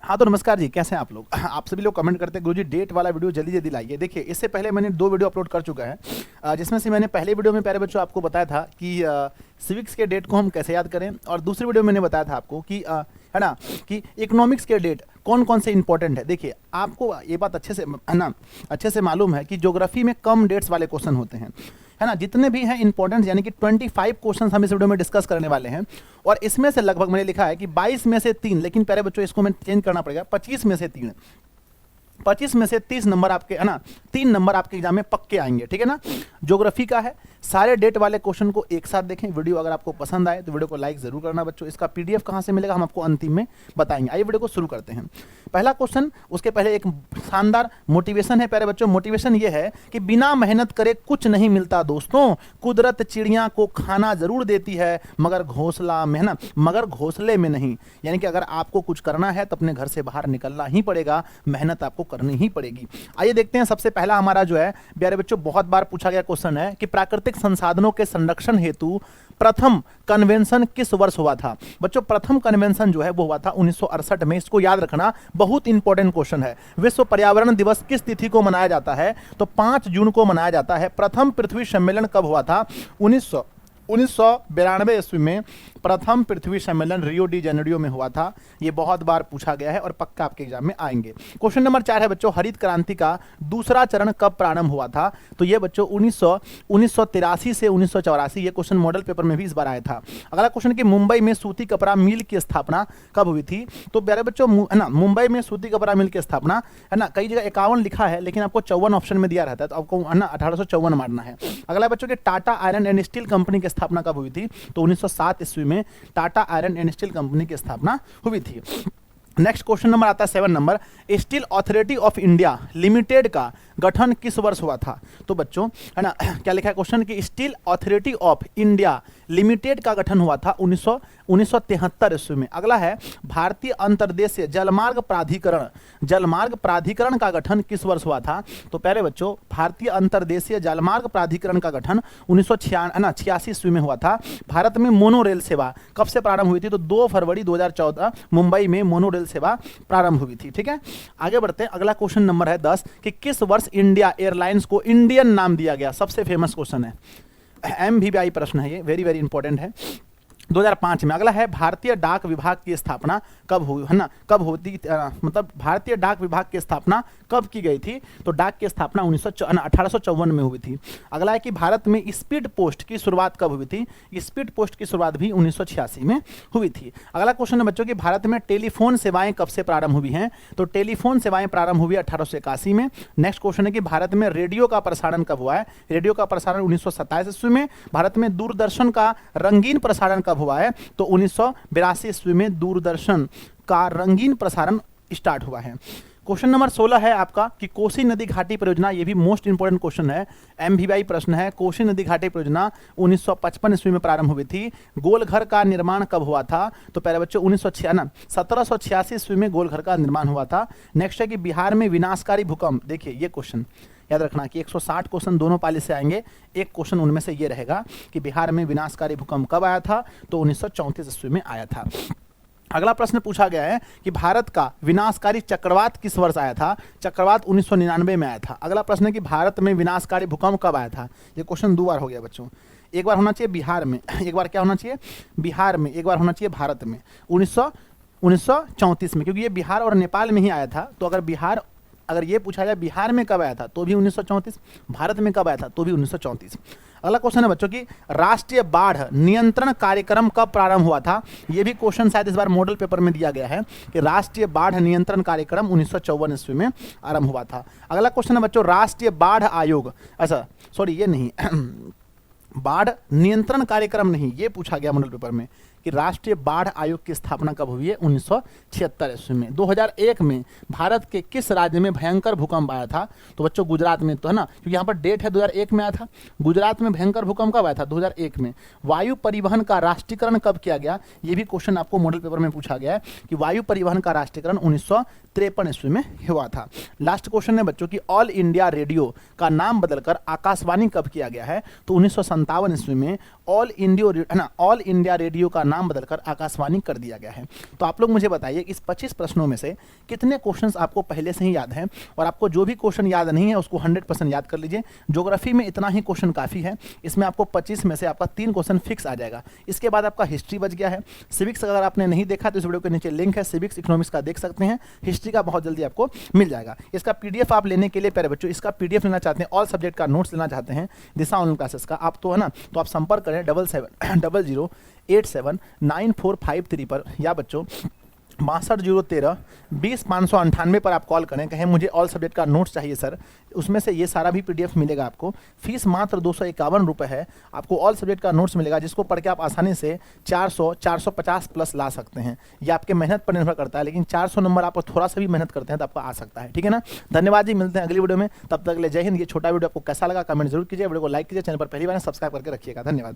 हाँ तो नमस्कार जी, कैसे हैं आप लोग। आप सभी लोग कमेंट करते हैं गुरुजी डेट वाला वीडियो जल्दी जल्दी लाइए। देखिए इससे पहले मैंने 2 वीडियो अपलोड कर चुका है, जिसमें से मैंने पहले वीडियो में प्यारे बच्चों आपको बताया था कि सिविक्स के डेट को हम कैसे याद करें, और दूसरी वीडियो में मैंने बताया था आपको कि है ना कि इकोनॉमिक्स के डेट कौन कौन से इंपॉर्टेंट है। देखिए आपको ये बात अच्छे से है ना अच्छे से मालूम है कि ज्योग्राफी में कम डेट्स वाले क्वेश्चन होते हैं, है ना। जितने भी हैं इंपॉर्टेंट यानी कि 25 क्वेश्चन हम इस वीडियो में डिस्कस करने वाले हैं, और इसमें से लगभग मैंने लिखा है कि 22 में से 3, लेकिन प्यारे बच्चों इसको मैं चेंज करना पड़ेगा, 25 में से 3, 25 में से 30 नंबर आपके, है ना, 3 नंबर आपके एग्जाम में पक्के आएंगे, ठीक है ना। ज्योग्राफी का है, सारे डेट वाले क्वेश्चन को एक साथ देखें। वीडियो अगर आपको पसंद आए तो वीडियो को लाइक जरूर करना बच्चों। इसका पीडीएफ कहां से मिलेगा हम आपको अंतिम में बताएंगे। आइए वीडियो को शुरू करते हैं। पहला क्वेश्चन, उसके पहले एक शानदार मोटिवेशन है प्यारे बच्चों। मोटिवेशन ये है कि बिना मेहनत करे कुछ नहीं मिलता दोस्तों, कुदरत चिड़िया को खाना जरूर देती है मगर घोंसले में नहीं। यानी कि अगर आपको कुछ करना है तो अपने घर से बाहर निकलना ही पड़ेगा, मेहनत आपको करनी ही पड़ेगी। आइए देखते हैं। सबसे पहला हमारा जो है प्यारे बच्चों बहुत बार पूछा गया क्वेश्चन है कि प्राकृतिक संसाधनों के संरक्षण हेतु प्रथम कन्वेंशन किस वर्ष हुआ था। बच्चों प्रथम कन्वेंशन जो है वो हुआ था 1968 में। इसको याद रखना, बहुत इंपॉर्टेंट क्वेश्चन है। विश्व पर्यावरण दिवस किस तिथि को मनाया जाता है, तो 5 जून को मनाया जाता है। प्रथम पृथ्वी सम्मेलन कब हुआ था, 1992 ईस्वी में प्रथम पृथ्वी सम्मेलन रियो डी जेनेरियो में हुआ था। ये बहुत बार पूछा गया है और पक्का आपके एग्जाम में आएंगे। क्वेश्चन नंबर 4 है बच्चों, हरित क्रांति का दूसरा चरण कब प्रारंभ हुआ था, तो ये बच्चों 1983 से 1984। ये क्वेश्चन मॉडल पेपर में भी इस बार आया था। अगला क्वेश्चन कि मुंबई में सूती कपड़ा मिल की स्थापना कब हुई थी, तो प्यारे बच्चों है ना मुंबई में सूती कपड़ा मिल की स्थापना, है ना, कई जगह 51 लिखा है लेकिन आपको 54 ऑप्शन में दिया रहता है, तो आपको है ना 1854 मारना है। अगला बच्चों के Tata iron and steel company की स्थापना कब हुई थी, तो 1907 ईस्वी में Tata iron and steel company की स्थापना हुई थी। नेक्स्ट क्वेश्चन नंबर आता है 7 number, steel authority of India limited का गठन किस वर्ष हुआ था, तो बच्चों है ना क्या लिखा है क्वेश्चन कि steel authority of India limited का गठन हुआ था 1973 ईस्वी में। अगला है भारतीय अंतर्देशीय जलमार्ग प्राधिकरण का गठन किस वर्ष हुआ था, तो पहले बच्चों भारतीय अंतर्देशीय जलमार्ग प्राधिकरण का गठन 1986 ईस्वी में हुआ था। भारत में मोनो रेल सेवा कब से प्रारंभ हुई थी, तो 2 फरवरी 2014 मुंबई में मोनो रेल सेवा प्रारंभ हुई थी। ठीक है, आगे बढ़ते हैं। अगला क्वेश्चन नंबर है 10 कि किस वर्ष इंडिया एयरलाइंस को इंडियन नाम दिया गया। सबसे फेमस क्वेश्चन है, एमवीआई प्रश्न है ये, वेरी वेरी इंपॉर्टेंट है, 2005 में। अगला है भारतीय डाक विभाग की स्थापना कब हुई, है ना, कब होती, मतलब भारतीय डाक विभाग की स्थापना कब की गई थी, तो डाक की स्थापना 1854 में हुई थी। अगला है कि भारत में स्पीड पोस्ट की शुरुआत कब हुई थी, स्पीड पोस्ट की शुरुआत भी 1986 में हुई थी। अगला क्वेश्चन है बच्चों कि भारत में टेलीफोन सेवाएं कब से प्रारंभ हुई हैं, तो टेलीफोन सेवाएं प्रारंभ हुई 1881 में। नेक्स्ट क्वेश्चन है कि भारत में रेडियो का प्रसारण कब हुआ है, रेडियो का प्रसारण 1927 ईस्वी में। भारत में दूरदर्शन का रंगीन प्रसारण कब हुआ है, तो 1982 ईस्वी में दूरदर्शन का रंगीन प्रसारण स्टार्ट हुआ है। क्वेश्चन नंबर 16 है आपका कि कोसी नदी घाटी परियोजना, ये भी मोस्ट इंपोर्टेंट क्वेश्चन है, एमवीआई प्रश्न है। कोसी नदी घाटी परियोजना 1955 ईस्वी में प्रारंभ हुई थी। गोलघर का निर्माण कब हुआ था, तो पहले बच्चों 1786 ईस्वी में गोलघर का निर्माण हुआ था। नेक्स्ट है कि बिहार में विनाशकारी भूकंप, देखिए ये क्वेश्चन याद रखना कि 160 क्वेश्चन दोनों पाली से आएंगे, एक क्वेश्चन उनमें से ये रहेगा कि बिहार में विनाशकारी भूकंप कब आया था, तो 1934 ईस्वी में आया था। अगला प्रश्न पूछा गया है कि भारत का विनाशकारी चक्रवात किस वर्ष आया था, चक्रवात 1999 में आया था। अगला प्रश्न है कि भारत में विनाशकारी भूकंप कब आया था, ये क्वेश्चन 2 बार हो गया बच्चों, एक बार होना चाहिए बिहार में, एक बार क्या होना चाहिए बिहार में, एक बार होना चाहिए भारत में, 1934 में, क्योंकि ये बिहार और नेपाल में ही आया था। तो अगर ये पूछा जाए बिहार में कब आया था तो भी 1934, भारत में कब आया था तो भी 1934। अगला क्वेश्चन है बच्चों कि राष्ट्रीय बाढ़ नियंत्रण कार्यक्रम कब प्रारंभ हुआ था। यह भी क्वेश्चन शायद इस बार मॉडल पेपर में दिया गया है कि राष्ट्रीय बाढ़ नियंत्रण कार्यक्रम 1954 ईस्वी में आरंभ हुआ था। अगला क्वेश्चन है बच्चों राष्ट्रीय बाढ़ आयोग, अच्छा सॉरी ये नहीं बाढ़ नियंत्रण कार्यक्रम नहीं, ये पूछा गया मॉडल पेपर में कि राष्ट्रीय बाढ़ आयोग की स्थापना कब हुई है, 1976 ईस्वी में। 2001 में भारत के किस राज्य में भयंकर भूकंप आया था, तो बच्चों गुजरात में, तो है ना, क्योंकि यहाँ पर डेट है 2001 में आया था। गुजरात में भयंकर भूकंप कब आया था, 2001 में। वायु परिवहन का राष्ट्रीयकरण कब किया गया, ये भी क्वेश्चन आपको मॉडल पेपर में पूछा गया है कि वायु परिवहन का राष्ट्रीयकरण 1953 ईस्वी में हुआ था। लास्ट क्वेश्चन है बच्चों की ऑल इंडिया रेडियो का नाम बदलकर आकाशवाणी कब किया गया है, तो 1957 ईस्वी में ऑल इंडिया रेडियो का नाम बदलकर आकाशवाणी कर दिया गया है। तो आप लोग मुझे बताइए इस 25 प्रश्नों में से कितने क्वेश्चंस आपको पहले से ही याद हैं, और आपको जो भी क्वेश्चन याद नहीं है उसको 100% याद कर लीजिए। ज्योग्राफी में इतना ही क्वेश्चन काफ़ी है, इसमें आपको 25 में से आपका 3 क्वेश्चन फिक्स आ जाएगा। इसके बाद आपका हिस्ट्री बच गया है। सिविक्स अगर आपने नहीं देखा तो इस वीडियो के नीचे लिंक है, सिविक्स इकोनॉमिक्स का देख सकते हैं। हिस्ट्री का बहुत जल्दी आपको मिल जाएगा। इसका पीडीएफ आप लेने के लिए प्यारे बच्चों, इसका पीडीएफ लेना चाहते हैं, ऑल सब्जेक्ट का नोट्स लेना चाहते हैं दिशा ऑनलाइन क्लासेस का, आप तो है ना, तो आप संपर्क करें 7700879453 पर, या बच्चों 6213 पर आप कॉल करें, कहें मुझे ऑल सब्जेक्ट का नोट्स चाहिए सर, उसमें से ये सारा भी पीडीएफ मिलेगा आपको। फीस मात्र 251 रुपये है। आपको ऑल सब्जेक्ट का नोट्स मिलेगा जिसको पढ़ के आप आसानी से 400-450 प्लस ला सकते हैं। ये आपके मेहनत पर निर्भर करता है, लेकिन 400 नंबर आप थोड़ा सा भी मेहनत करते हैं तो आपका आ सकता है। ठीक है ना, धन्यवाद जी, मिलते हैं अगली वीडियो में, तब तक ले जय हिंद। ये छोटा वीडियो आपको कैसा लगा कमेंट जरूर कीजिए, वीडियो को लाइक कीजिए, चैनल पर पहली बार सब्सक्राइब करके रखिएगा। धन्यवाद।